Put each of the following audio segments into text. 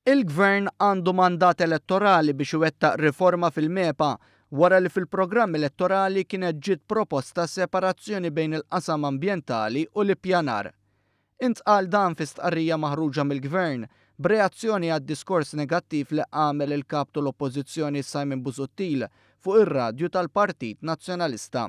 Il-Gvern għandu mandat elettorali biex iwettaq riforma fil-MEPA wara li fil-programm elettorali kienet ġiet proposta separazzjoni bejn il-qasam ambjentali u l-ippjanar. Intqal dan fi stqarrija maħruġa mill-Gvern b'reazzjoni għad-diskors negattiv li għamel il-Kap tal-Oppożizzjoni Simon Busuttil fuq ir-Radju tal-Partit Nazzjonalista.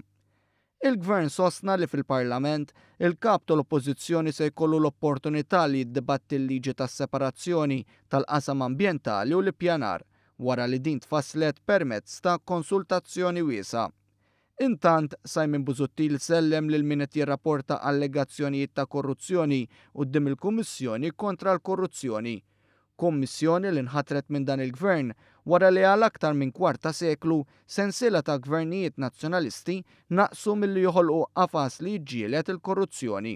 Il-Gvern sostna li fil-Parlament il-Kap tal-Oppożizzjoni se jkollu l-opportunità li jiddibatti l-liġi tas-separazzjoni tal-qasam ambjentali u l-ippjanar wara li din tfasslet permezz ta' konsultazzjoni wiesa'. Intant, Simon Busuttil sellem lil min qed jirrapporta allegazzjonijiet ta' korruzzjoni quddiem il-Kummissjoni kontra l-Korruzzjoni. Kummissjoni li nħatret minn dan il-Gvern wara li għal aktar minn kwarta seklu sensiela ta' gvernijiet nazzjonalisti naqsu milli joħolqu qafas li jġielet il-korruzzjoni.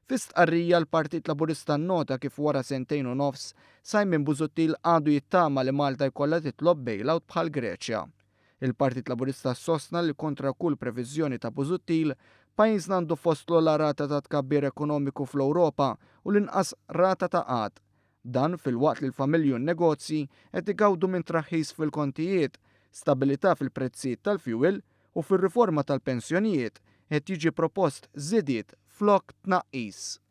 Fi stqarrija l-Partit Laburista nnota kif wara sentejn u nofs Simon Busuttil għadu jittama li Malta jkollha titlob bailout bħal Greċja. Il-Partit Laburista sostna li kontra kull previżjoni ta' Busuttil pajjiżna għandu fostlu la rata ta' tkabbir ekonomiku fl-Ewropa u l-inqas rata ta' qatt. Dan fil-waqt li l-familji u n-negozji qed igawdu minn traħħis fil-kontijiet, stabilità fil-prezzijiet tal-fuel u fir-riforma tal-pensjonijiet qed jiġi propost żidiet flok tnaqqis.